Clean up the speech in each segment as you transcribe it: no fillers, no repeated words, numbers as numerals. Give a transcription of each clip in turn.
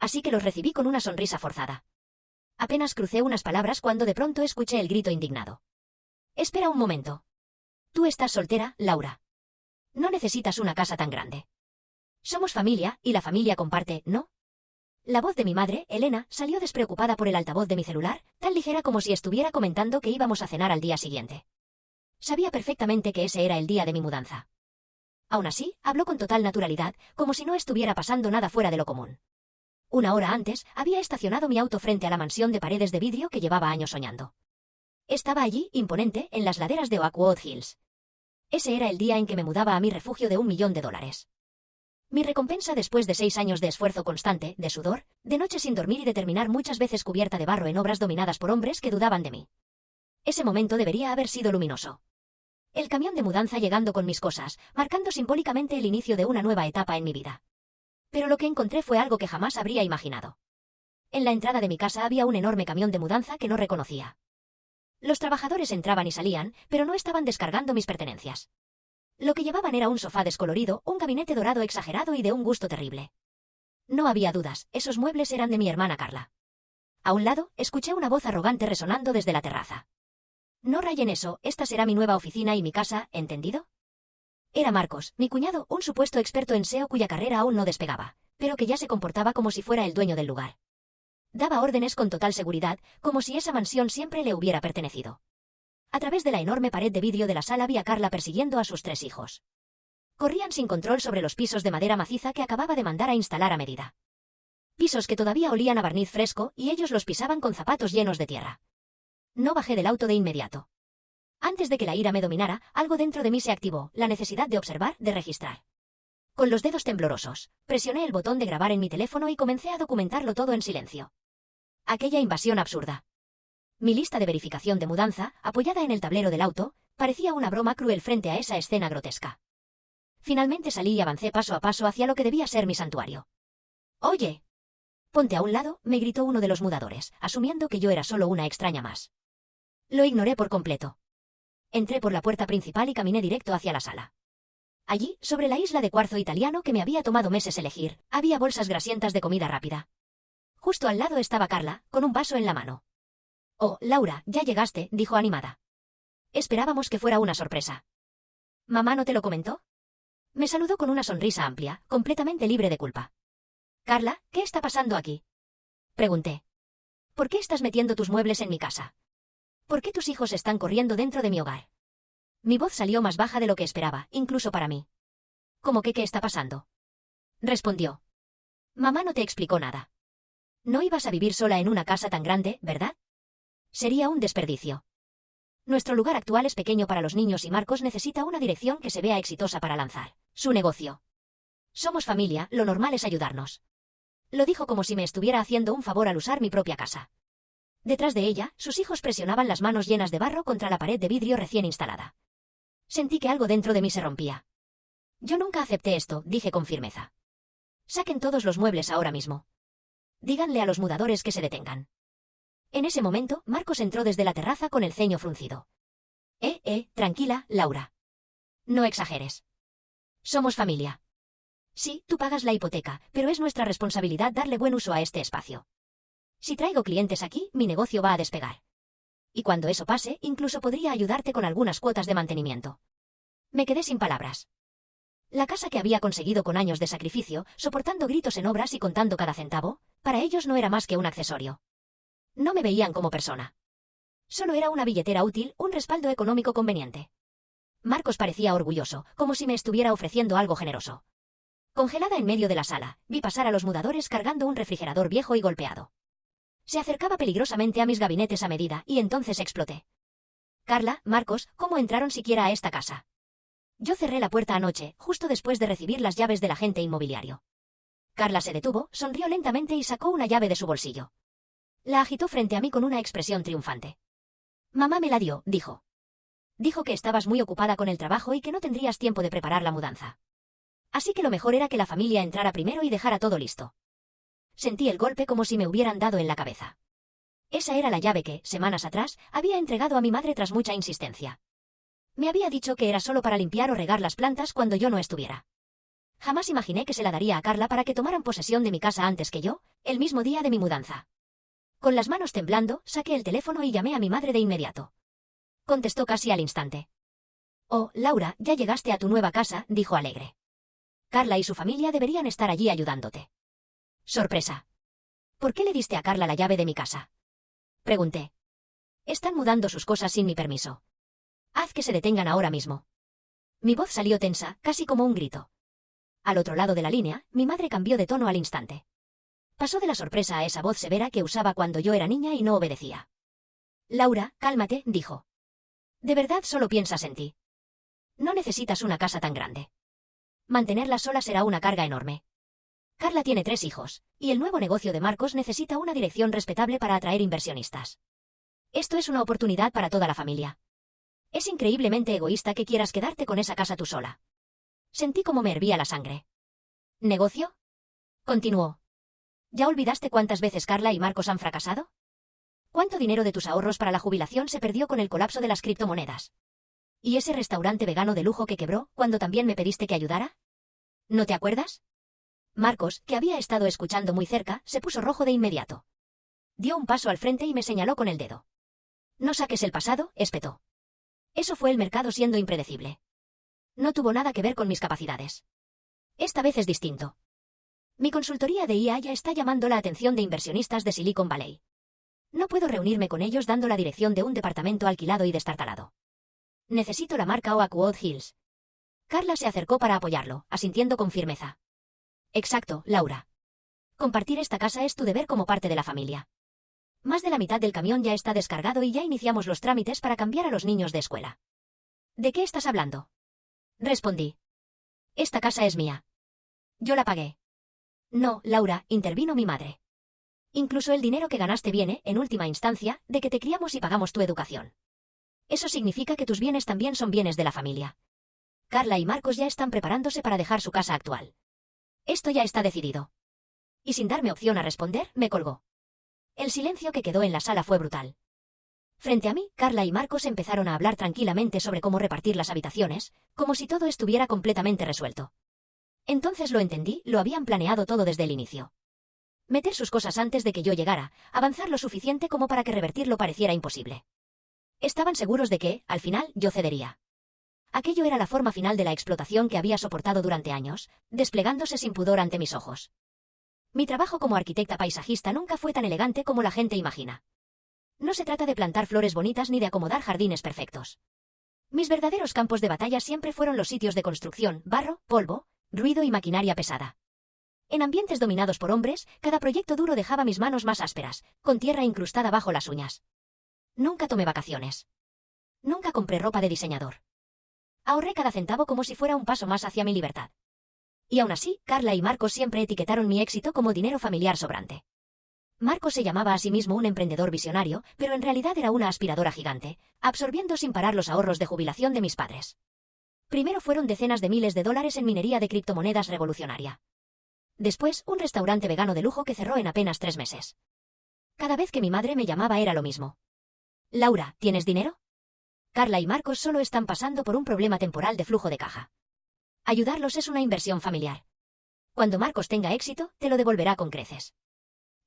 así que los recibí con una sonrisa forzada. Apenas crucé unas palabras cuando de pronto escuché el grito indignado. «Espera un momento. Tú estás soltera, Laura. No necesitas una casa tan grande. Somos familia, y la familia comparte, ¿no?» La voz de mi madre, Elena, salió despreocupada por el altavoz de mi celular, tan ligera como si estuviera comentando que íbamos a cenar al día siguiente. Sabía perfectamente que ese era el día de mi mudanza. Aún así, habló con total naturalidad, como si no estuviera pasando nada fuera de lo común. Una hora antes, había estacionado mi auto frente a la mansión de paredes de vidrio que llevaba años soñando. Estaba allí, imponente, en las laderas de Oakwood Hills. Ese era el día en que me mudaba a mi refugio de $1.000.000. Mi recompensa después de 6 años de esfuerzo constante, de sudor, de noches sin dormir y de terminar muchas veces cubierta de barro en obras dominadas por hombres que dudaban de mí. Ese momento debería haber sido luminoso. El camión de mudanza llegando con mis cosas, marcando simbólicamente el inicio de una nueva etapa en mi vida. Pero lo que encontré fue algo que jamás habría imaginado. En la entrada de mi casa había un enorme camión de mudanza que no reconocía. Los trabajadores entraban y salían, pero no estaban descargando mis pertenencias. Lo que llevaban era un sofá descolorido, un gabinete dorado exagerado y de un gusto terrible. No había dudas, esos muebles eran de mi hermana Carla. A un lado, escuché una voz arrogante resonando desde la terraza. «No rayen eso, esta será mi nueva oficina y mi casa, ¿entendido?» Era Marcos, mi cuñado, un supuesto experto en SEO cuya carrera aún no despegaba, pero que ya se comportaba como si fuera el dueño del lugar. Daba órdenes con total seguridad, como si esa mansión siempre le hubiera pertenecido. A través de la enorme pared de vidrio de la sala vi a Carla persiguiendo a sus 3 hijos. Corrían sin control sobre los pisos de madera maciza que acababa de mandar a instalar a medida. Pisos que todavía olían a barniz fresco y ellos los pisaban con zapatos llenos de tierra. No bajé del auto de inmediato. Antes de que la ira me dominara, algo dentro de mí se activó, la necesidad de observar, de registrar. Con los dedos temblorosos, presioné el botón de grabar en mi teléfono y comencé a documentarlo todo en silencio. Aquella invasión absurda. Mi lista de verificación de mudanza, apoyada en el tablero del auto, parecía una broma cruel frente a esa escena grotesca. Finalmente salí y avancé paso a paso hacia lo que debía ser mi santuario. «Oye, ponte a un lado», me gritó uno de los mudadores, asumiendo que yo era solo una extraña más. Lo ignoré por completo. Entré por la puerta principal y caminé directo hacia la sala. Allí, sobre la isla de cuarzo italiano que me había tomado meses elegir, había bolsas grasientas de comida rápida. Justo al lado estaba Carla, con un vaso en la mano. «Oh, Laura, ya llegaste», dijo animada. Esperábamos que fuera una sorpresa. «¿Mamá no te lo comentó?» Me saludó con una sonrisa amplia, completamente libre de culpa. «Carla, ¿qué está pasando aquí?», pregunté. «¿Por qué estás metiendo tus muebles en mi casa? ¿Por qué tus hijos están corriendo dentro de mi hogar?». Mi voz salió más baja de lo que esperaba, incluso para mí. «¿Cómo que qué está pasando?», respondió. «Mamá no te explicó nada. No ibas a vivir sola en una casa tan grande, ¿verdad? Sería un desperdicio. Nuestro lugar actual es pequeño para los niños y Marcos necesita una dirección que se vea exitosa para lanzar su negocio. Somos familia, lo normal es ayudarnos». Lo dijo como si me estuviera haciendo un favor al usar mi propia casa. Detrás de ella, sus hijos presionaban las manos llenas de barro contra la pared de vidrio recién instalada. Sentí que algo dentro de mí se rompía. «Yo nunca acepté esto», dije con firmeza. «Saquen todos los muebles ahora mismo. Díganle a los mudadores que se detengan». En ese momento, Marcos entró desde la terraza con el ceño fruncido. Tranquila, Laura. No exageres. Somos familia. Sí, tú pagas la hipoteca, pero es nuestra responsabilidad darle buen uso a este espacio. Si traigo clientes aquí, mi negocio va a despegar. Y cuando eso pase, incluso podría ayudarte con algunas cuotas de mantenimiento». Me quedé sin palabras. La casa que había conseguido con años de sacrificio, soportando gritos en obras y contando cada centavo, para ellos no era más que un accesorio. No me veían como persona. Solo era una billetera útil, un respaldo económico conveniente. Marcos parecía orgulloso, como si me estuviera ofreciendo algo generoso. Congelada en medio de la sala, vi pasar a los mudadores cargando un refrigerador viejo y golpeado. Se acercaba peligrosamente a mis gabinetes a medida, y entonces exploté. «Carla, Marcos, ¿cómo entraron siquiera a esta casa?». Yo cerré la puerta anoche, justo después de recibir las llaves del agente inmobiliario. Carla se detuvo, sonrió lentamente y sacó una llave de su bolsillo. La agitó frente a mí con una expresión triunfante. «Mamá me la dio», dijo. «Dijo que estabas muy ocupada con el trabajo y que no tendrías tiempo de preparar la mudanza. Así que lo mejor era que la familia entrara primero y dejara todo listo». Sentí el golpe como si me hubieran dado en la cabeza. Esa era la llave que, semanas atrás, había entregado a mi madre tras mucha insistencia. Me había dicho que era solo para limpiar o regar las plantas cuando yo no estuviera. Jamás imaginé que se la daría a Carla para que tomaran posesión de mi casa antes que yo, El mismo día de mi mudanza. Con las manos temblando, saqué el teléfono y llamé a mi madre de inmediato. Contestó casi al instante. «Oh, Laura, ya llegaste a tu nueva casa», dijo alegre. «Carla y su familia deberían estar allí ayudándote». Sorpresa. «¿Por qué le diste a Carla la llave de mi casa?», pregunté. «Están mudando sus cosas sin mi permiso. Haz que se detengan ahora mismo». Mi voz salió tensa, casi como un grito. Al otro lado de la línea, mi madre cambió de tono al instante. Pasó de la sorpresa a esa voz severa que usaba cuando yo era niña y no obedecía. «Laura, cálmate», dijo. «De verdad solo piensas en ti. No necesitas una casa tan grande. Mantenerla sola será una carga enorme. Carla tiene 3 hijos, y el nuevo negocio de Marcos necesita una dirección respetable para atraer inversionistas. Esto es una oportunidad para toda la familia. Es increíblemente egoísta que quieras quedarte con esa casa tú sola». Sentí como me hervía la sangre. «¿Negocio?», continuó. «¿Ya olvidaste cuántas veces Carla y Marcos han fracasado? ¿Cuánto dinero de tus ahorros para la jubilación se perdió con el colapso de las criptomonedas? ¿Y ese restaurante vegano de lujo que quebró cuando también me pediste que ayudara? ¿No te acuerdas?». Marcos, que había estado escuchando muy cerca, se puso rojo de inmediato. Dio un paso al frente y me señaló con el dedo. «No saques el pasado», espetó. «Eso fue el mercado siendo impredecible. No tuvo nada que ver con mis capacidades. Esta vez es distinto. Mi consultoría de IA ya está llamando la atención de inversionistas de Silicon Valley. No puedo reunirme con ellos dando la dirección de un departamento alquilado y destartalado. Necesito la marca Oakwood Hills». Carla se acercó para apoyarlo, asintiendo con firmeza. «Exacto, Laura. Compartir esta casa es tu deber como parte de la familia. Más de la mitad del camión ya está descargado y ya iniciamos los trámites para cambiar a los niños de escuela». «¿De qué estás hablando?», respondí. «Esta casa es mía. Yo la pagué». «No, Laura», intervino mi madre. «Incluso el dinero que ganaste viene, en última instancia, de que te criamos y pagamos tu educación. Eso significa que tus bienes también son bienes de la familia. Carla y Marcos ya están preparándose para dejar su casa actual. Esto ya está decidido». Y sin darme opción a responder, me colgó. El silencio que quedó en la sala fue brutal. Frente a mí, Carla y Marcos empezaron a hablar tranquilamente sobre cómo repartir las habitaciones, como si todo estuviera completamente resuelto. Entonces lo entendí, lo habían planeado todo desde el inicio. Meter sus cosas antes de que yo llegara, avanzar lo suficiente como para que revertirlo pareciera imposible. Estaban seguros de que, al final, yo cedería. Aquello era la forma final de la explotación que había soportado durante años, desplegándose sin pudor ante mis ojos. Mi trabajo como arquitecta paisajista nunca fue tan elegante como la gente imagina. No se trata de plantar flores bonitas ni de acomodar jardines perfectos. Mis verdaderos campos de batalla siempre fueron los sitios de construcción, barro, polvo, ruido y maquinaria pesada. En ambientes dominados por hombres, cada proyecto duro dejaba mis manos más ásperas, con tierra incrustada bajo las uñas. Nunca tomé vacaciones. Nunca compré ropa de diseñador. Ahorré cada centavo como si fuera un paso más hacia mi libertad. Y aún así, Carla y Marcos siempre etiquetaron mi éxito como dinero familiar sobrante. Marcos se llamaba a sí mismo un emprendedor visionario, pero en realidad era una aspiradora gigante, absorbiendo sin parar los ahorros de jubilación de mis padres. Primero fueron decenas de miles de dólares en minería de criptomonedas revolucionaria. Después, un restaurante vegano de lujo que cerró en apenas 3 meses. Cada vez que mi madre me llamaba era lo mismo. «Laura, ¿tienes dinero?». Carla y Marcos solo están pasando por un problema temporal de flujo de caja. Ayudarlos es una inversión familiar. Cuando Marcos tenga éxito, te lo devolverá con creces.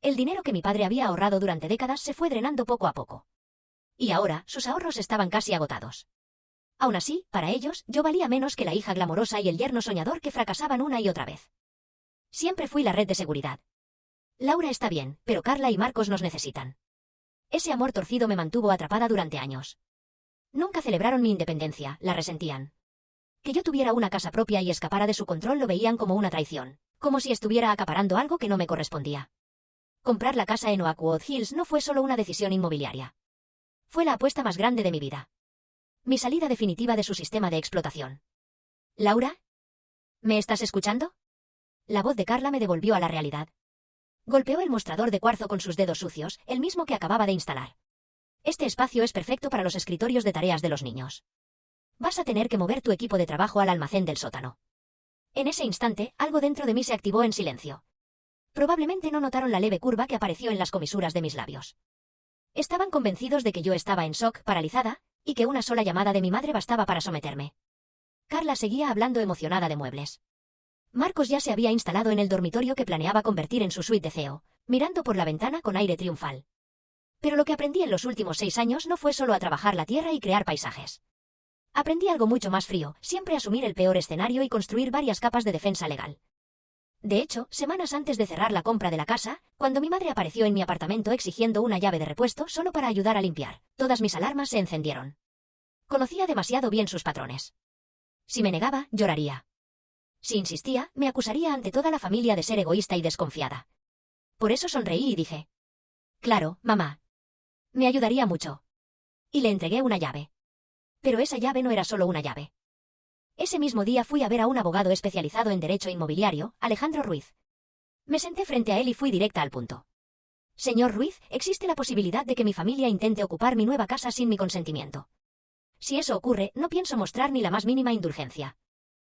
El dinero que mi padre había ahorrado durante décadas se fue drenando poco a poco. Y ahora, sus ahorros estaban casi agotados. Aún así, para ellos, yo valía menos que la hija glamorosa y el yerno soñador que fracasaban una y otra vez. Siempre fui la red de seguridad. Laura está bien, pero Carla y Marcos nos necesitan. Ese amor torcido me mantuvo atrapada durante años. Nunca celebraron mi independencia, la resentían. Que yo tuviera una casa propia y escapara de su control lo veían como una traición, como si estuviera acaparando algo que no me correspondía. Comprar la casa en Oakwood Hills no fue solo una decisión inmobiliaria. Fue la apuesta más grande de mi vida. Mi salida definitiva de su sistema de explotación. «Laura, ¿me estás escuchando?». La voz de Carla me devolvió a la realidad. Golpeó el mostrador de cuarzo con sus dedos sucios, el mismo que acababa de instalar. «Este espacio es perfecto para los escritorios de tareas de los niños. Vas a tener que mover tu equipo de trabajo al almacén del sótano». En ese instante, algo dentro de mí se activó en silencio. Probablemente no notaron la leve curva que apareció en las comisuras de mis labios. Estaban convencidos de que yo estaba en shock, paralizada, y que una sola llamada de mi madre bastaba para someterme. Carla seguía hablando emocionada de muebles. Marcos ya se había instalado en el dormitorio que planeaba convertir en su suite de CEO, mirando por la ventana con aire triunfal. Pero lo que aprendí en los últimos 6 años no fue solo a trabajar la tierra y crear paisajes. Aprendí algo mucho más frío, siempre asumir el peor escenario y construir varias capas de defensa legal. De hecho, semanas antes de cerrar la compra de la casa, cuando mi madre apareció en mi apartamento exigiendo una llave de repuesto solo para ayudar a limpiar, todas mis alarmas se encendieron. Conocía demasiado bien sus patrones. Si me negaba, lloraría. Si insistía, me acusaría ante toda la familia de ser egoísta y desconfiada. Por eso sonreí y dije: «Claro, mamá. Me ayudaría mucho». Y le entregué una llave. Pero esa llave no era solo una llave. Ese mismo día fui a ver a un abogado especializado en derecho inmobiliario, Alejandro Ruiz. Me senté frente a él y fui directa al punto. «Señor Ruiz, existe la posibilidad de que mi familia intente ocupar mi nueva casa sin mi consentimiento. Si eso ocurre, no pienso mostrar ni la más mínima indulgencia.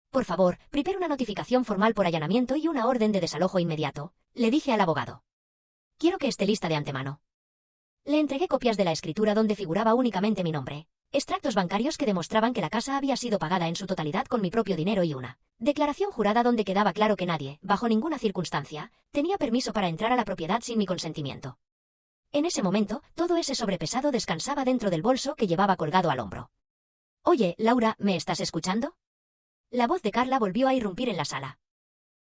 Por favor, prepare una notificación formal por allanamiento y una orden de desalojo inmediato», le dije al abogado. «Quiero que esté lista de antemano». Le entregué copias de la escritura donde figuraba únicamente mi nombre, extractos bancarios que demostraban que la casa había sido pagada en su totalidad con mi propio dinero y una declaración jurada donde quedaba claro que nadie, bajo ninguna circunstancia, tenía permiso para entrar a la propiedad sin mi consentimiento. En ese momento, todo ese sobrepesado descansaba dentro del bolso que llevaba colgado al hombro. «Oye, Laura, ¿me estás escuchando?». La voz de Carla volvió a irrumpir en la sala.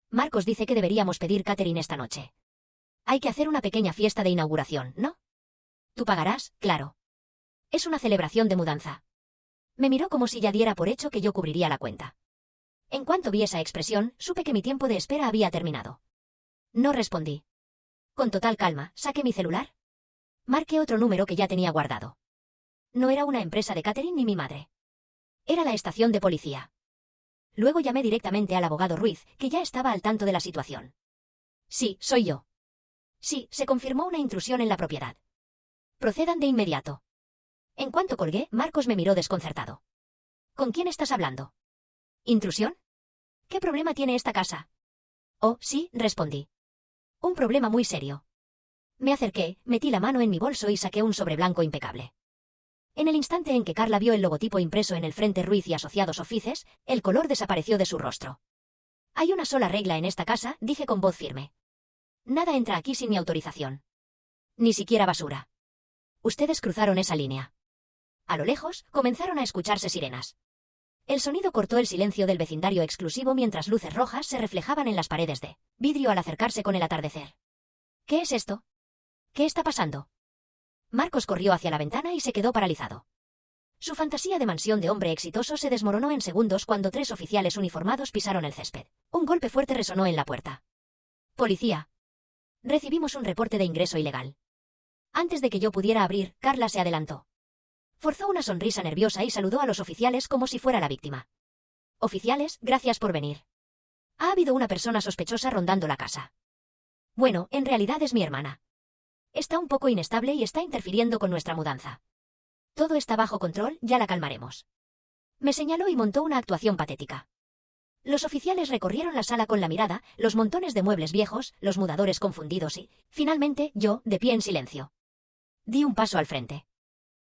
«Marcos dice que deberíamos pedir catering esta noche. Hay que hacer una pequeña fiesta de inauguración, ¿no? Tú pagarás, claro. Es una celebración de mudanza». Me miró como si ya diera por hecho que yo cubriría la cuenta. En cuanto vi esa expresión, supe que mi tiempo de espera había terminado. No respondí. Con total calma, saqué mi celular. Marqué otro número que ya tenía guardado. No era una empresa de catering ni mi madre. Era la estación de policía. Luego llamé directamente al abogado Ruiz, que ya estaba al tanto de la situación. «Sí, soy yo». «Sí, se confirmó una intrusión en la propiedad. Procedan de inmediato». En cuanto colgué, Marcos me miró desconcertado. «¿Con quién estás hablando? ¿Intrusión? ¿Qué problema tiene esta casa?». «Oh, sí», respondí. «Un problema muy serio». Me acerqué, metí la mano en mi bolso y saqué un sobre blanco impecable. En el instante en que Carla vio el logotipo impreso en el frente Ruiz y Asociados Offices, el color desapareció de su rostro. «Hay una sola regla en esta casa», dije con voz firme. «Nada entra aquí sin mi autorización. Ni siquiera basura. Ustedes cruzaron esa línea». A lo lejos, comenzaron a escucharse sirenas. El sonido cortó el silencio del vecindario exclusivo mientras luces rojas se reflejaban en las paredes de vidrio al acercarse con el atardecer. «¿Qué es esto? ¿Qué está pasando?». Marcos corrió hacia la ventana y se quedó paralizado. Su fantasía de mansión de hombre exitoso se desmoronó en segundos cuando 3 oficiales uniformados pisaron el césped. Un golpe fuerte resonó en la puerta. «Policía. Recibimos un reporte de ingreso ilegal». Antes de que yo pudiera abrir, Carla se adelantó. Forzó una sonrisa nerviosa y saludó a los oficiales como si fuera la víctima. «Oficiales, gracias por venir. Ha habido una persona sospechosa rondando la casa. Bueno, en realidad es mi hermana. Está un poco inestable y está interfiriendo con nuestra mudanza. Todo está bajo control, ya la calmaremos». Me señaló y montó una actuación patética. Los oficiales recorrieron la sala con la mirada, los montones de muebles viejos, los mudadores confundidos y, finalmente, yo, de pie en silencio. Di un paso al frente.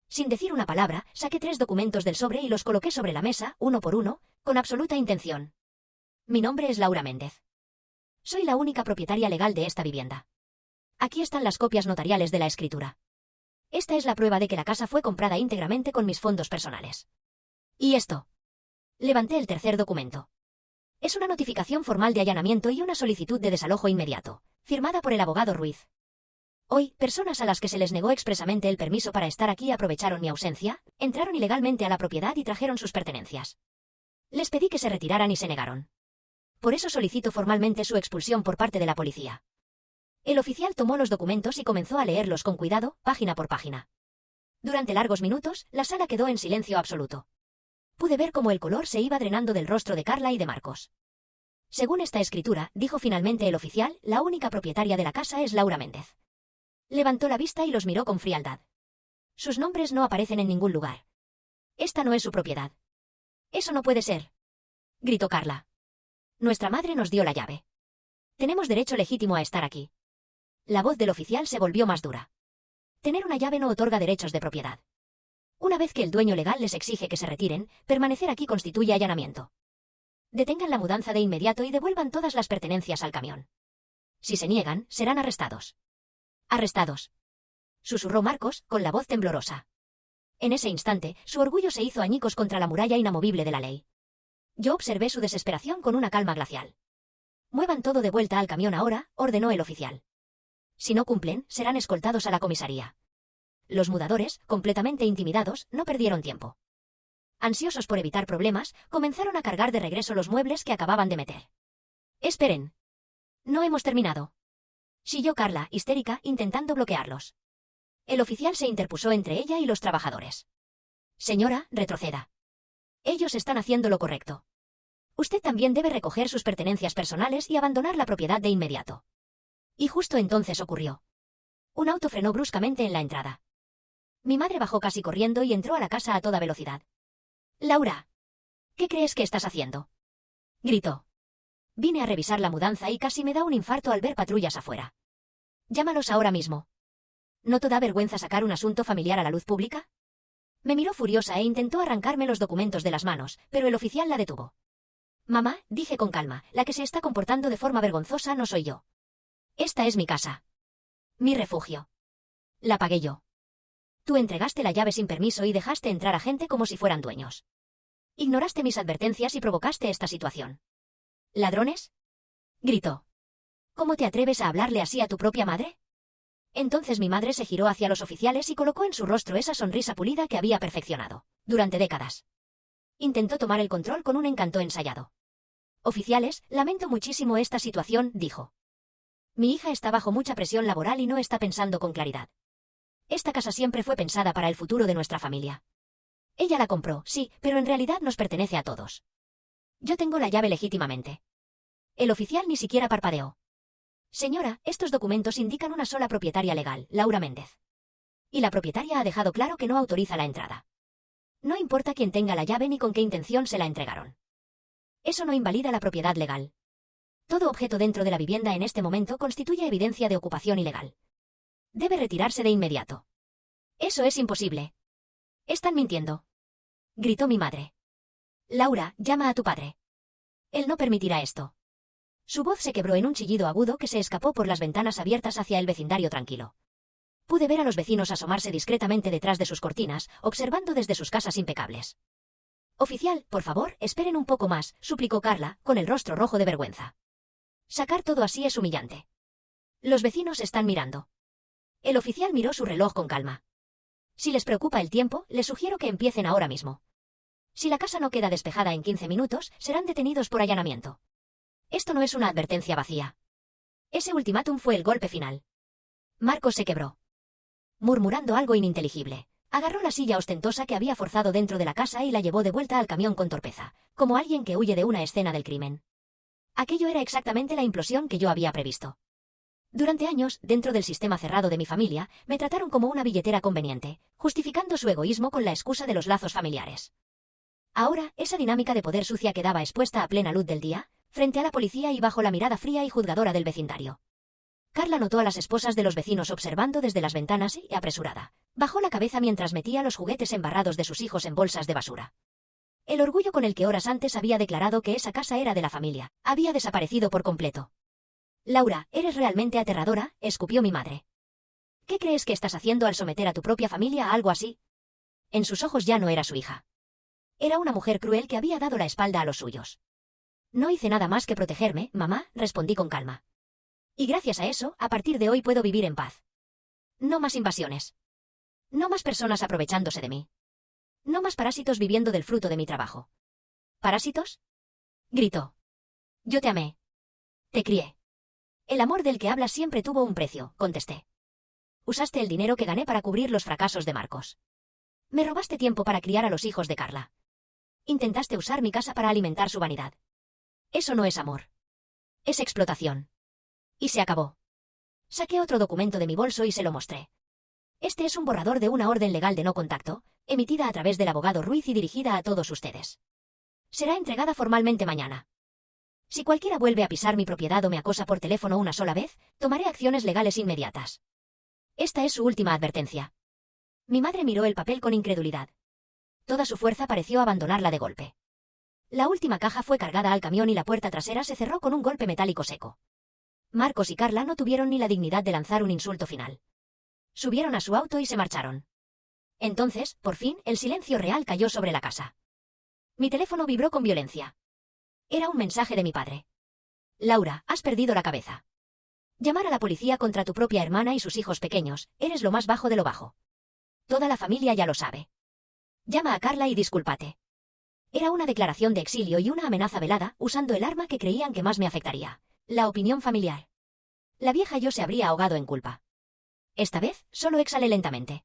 Sin decir una palabra, saqué 3 documentos del sobre y los coloqué sobre la mesa, uno por uno, con absoluta intención. «Mi nombre es Laura Méndez. Soy la única propietaria legal de esta vivienda. Aquí están las copias notariales de la escritura. Esta es la prueba de que la casa fue comprada íntegramente con mis fondos personales. Y esto». Levanté el tercer documento. Es una notificación formal de allanamiento y una solicitud de desalojo inmediato, firmada por el abogado Ruiz. Hoy, personas a las que se les negó expresamente el permiso para estar aquí aprovecharon mi ausencia, entraron ilegalmente a la propiedad y trajeron sus pertenencias. Les pedí que se retiraran y se negaron. Por eso solicito formalmente su expulsión por parte de la policía». El oficial tomó los documentos y comenzó a leerlos con cuidado, página por página. Durante largos minutos, la sala quedó en silencio absoluto. Pude ver cómo el color se iba drenando del rostro de Carla y de Marcos. «Según esta escritura», dijo finalmente el oficial, «la única propietaria de la casa es Laura Méndez». Levantó la vista y los miró con frialdad. «Sus nombres no aparecen en ningún lugar. Esta no es su propiedad». «Eso no puede ser», gritó Carla. «Nuestra madre nos dio la llave. Tenemos derecho legítimo a estar aquí». La voz del oficial se volvió más dura. «Tener una llave no otorga derechos de propiedad. Una vez que el dueño legal les exige que se retiren, permanecer aquí constituye allanamiento. Detengan la mudanza de inmediato y devuelvan todas las pertenencias al camión. Si se niegan, serán arrestados. Arrestados. Susurró Marcos, con la voz temblorosa. En ese instante, su orgullo se hizo añicos contra la muralla inamovible de la ley. Yo observé su desesperación con una calma glacial. Muevan todo de vuelta al camión ahora, ordenó el oficial. Si no cumplen, serán escoltados a la comisaría. Los mudadores, completamente intimidados, no perdieron tiempo. Ansiosos por evitar problemas, comenzaron a cargar de regreso los muebles que acababan de meter. Esperen. No hemos terminado. Chilló Carla, histérica, intentando bloquearlos. El oficial se interpuso entre ella y los trabajadores. Señora, retroceda. Ellos están haciendo lo correcto. Usted también debe recoger sus pertenencias personales y abandonar la propiedad de inmediato. Y justo entonces ocurrió. Un auto frenó bruscamente en la entrada. Mi madre bajó casi corriendo y entró a la casa a toda velocidad. Laura, ¿qué crees que estás haciendo? Gritó. Vine a revisar la mudanza y casi me da un infarto al ver patrullas afuera. Llámalos ahora mismo. ¿No te da vergüenza sacar un asunto familiar a la luz pública? Me miró furiosa e intentó arrancarme los documentos de las manos, pero el oficial la detuvo. Mamá, dije con calma, la que se está comportando de forma vergonzosa no soy yo. Esta es mi casa. Mi refugio. La pagué yo. Tú entregaste la llave sin permiso y dejaste entrar a gente como si fueran dueños. Ignoraste mis advertencias y provocaste esta situación. ¿Ladrones? Gritó. ¿Cómo te atreves a hablarle así a tu propia madre? Entonces mi madre se giró hacia los oficiales y colocó en su rostro esa sonrisa pulida que había perfeccionado, durante décadas. Intentó tomar el control con un encanto ensayado. Oficiales, lamento muchísimo esta situación, dijo. Mi hija está bajo mucha presión laboral y no está pensando con claridad. Esta casa siempre fue pensada para el futuro de nuestra familia. Ella la compró, sí, pero en realidad nos pertenece a todos. Yo tengo la llave legítimamente. El oficial ni siquiera parpadeó. Señora, estos documentos indican una sola propietaria legal, Laura Méndez. Y la propietaria ha dejado claro que no autoriza la entrada. No importa quién tenga la llave ni con qué intención se la entregaron. Eso no invalida la propiedad legal. Todo objeto dentro de la vivienda en este momento constituye evidencia de ocupación ilegal. Debe retirarse de inmediato. Eso es imposible. Están mintiendo. Gritó mi madre. Laura, llama a tu padre. Él no permitirá esto. Su voz se quebró en un chillido agudo que se escapó por las ventanas abiertas hacia el vecindario tranquilo. Pude ver a los vecinos asomarse discretamente detrás de sus cortinas, observando desde sus casas impecables. Oficial, por favor, esperen un poco más, suplicó Carla, con el rostro rojo de vergüenza. Sacar todo así es humillante. Los vecinos están mirando. El oficial miró su reloj con calma. Si les preocupa el tiempo, les sugiero que empiecen ahora mismo. Si la casa no queda despejada en 15 minutos, serán detenidos por allanamiento. Esto no es una advertencia vacía. Ese ultimátum fue el golpe final. Marcos se quebró. Murmurando algo ininteligible, agarró la silla ostentosa que había forzado dentro de la casa y la llevó de vuelta al camión con torpeza, como alguien que huye de una escena del crimen. Aquello era exactamente la implosión que yo había previsto. Durante años, dentro del sistema cerrado de mi familia, me trataron como una billetera conveniente, justificando su egoísmo con la excusa de los lazos familiares. Ahora, esa dinámica de poder sucia quedaba expuesta a plena luz del día, frente a la policía y bajo la mirada fría y juzgadora del vecindario. Carla notó a las esposas de los vecinos observando desde las ventanas y, apresurada, bajó la cabeza mientras metía los juguetes embarrados de sus hijos en bolsas de basura. El orgullo con el que horas antes había declarado que esa casa era de la familia había desaparecido por completo. Laura, eres realmente aterradora, escupió mi madre. ¿Qué crees que estás haciendo al someter a tu propia familia a algo así? En sus ojos ya no era su hija. Era una mujer cruel que había dado la espalda a los suyos. No hice nada más que protegerme, mamá, respondí con calma. Y gracias a eso, a partir de hoy puedo vivir en paz. No más invasiones. No más personas aprovechándose de mí. No más parásitos viviendo del fruto de mi trabajo. ¿Parásitos? Gritó. Yo te amé. Te crié. El amor del que hablas siempre tuvo un precio, contesté. Usaste el dinero que gané para cubrir los fracasos de Marcos. Me robaste tiempo para criar a los hijos de Carla. Intentaste usar mi casa para alimentar su vanidad. Eso no es amor. Es explotación. Y se acabó. Saqué otro documento de mi bolso y se lo mostré. Este es un borrador de una orden legal de no contacto, emitida a través del abogado Ruiz y dirigida a todos ustedes. Será entregada formalmente mañana. Si cualquiera vuelve a pisar mi propiedad o me acosa por teléfono una sola vez, tomaré acciones legales inmediatas. Esta es su última advertencia. Mi madre miró el papel con incredulidad. Toda su fuerza pareció abandonarla de golpe. La última caja fue cargada al camión y la puerta trasera se cerró con un golpe metálico seco. Marcos y Carla no tuvieron ni la dignidad de lanzar un insulto final. Subieron a su auto y se marcharon. Entonces, por fin, el silencio real cayó sobre la casa. Mi teléfono vibró con violencia. Era un mensaje de mi padre. Laura, has perdido la cabeza. Llamar a la policía contra tu propia hermana y sus hijos pequeños, eres lo más bajo de lo bajo. Toda la familia ya lo sabe. Llama a Carla y discúlpate. Era una declaración de exilio y una amenaza velada, usando el arma que creían que más me afectaría. La opinión familiar. La vieja yo se habría ahogado en culpa. Esta vez, solo exhalé lentamente.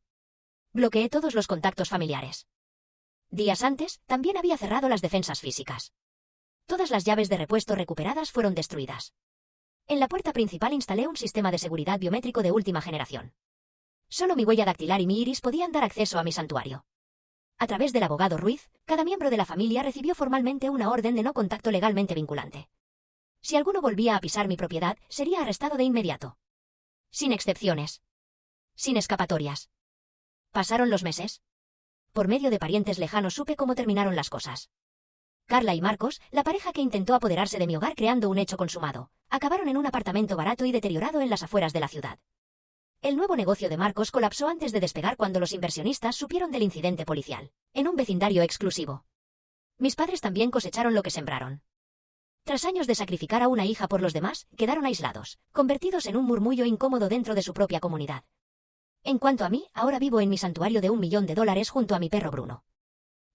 Bloqueé todos los contactos familiares. Días antes, también había cerrado las defensas físicas. Todas las llaves de repuesto recuperadas fueron destruidas. En la puerta principal instalé un sistema de seguridad biométrico de última generación. Solo mi huella dactilar y mi iris podían dar acceso a mi santuario. A través del abogado Ruiz, cada miembro de la familia recibió formalmente una orden de no contacto legalmente vinculante. Si alguno volvía a pisar mi propiedad, sería arrestado de inmediato. Sin excepciones. Sin escapatorias. Pasaron los meses. Por medio de parientes lejanos supe cómo terminaron las cosas. Carla y Marcos, la pareja que intentó apoderarse de mi hogar creando un hecho consumado, acabaron en un apartamento barato y deteriorado en las afueras de la ciudad. El nuevo negocio de Marcos colapsó antes de despegar cuando los inversionistas supieron del incidente policial, en un vecindario exclusivo. Mis padres también cosecharon lo que sembraron. Tras años de sacrificar a una hija por los demás, quedaron aislados, convertidos en un murmullo incómodo dentro de su propia comunidad. En cuanto a mí, ahora vivo en mi santuario de $1 millón junto a mi perro Bruno.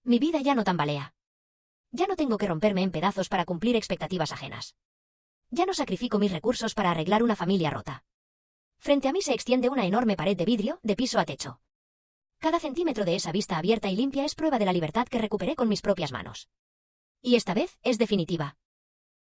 Mi vida ya no tambalea. Ya no tengo que romperme en pedazos para cumplir expectativas ajenas. Ya no sacrifico mis recursos para arreglar una familia rota. Frente a mí se extiende una enorme pared de vidrio, de piso a techo. Cada centímetro de esa vista abierta y limpia es prueba de la libertad que recuperé con mis propias manos. Y esta vez, es definitiva.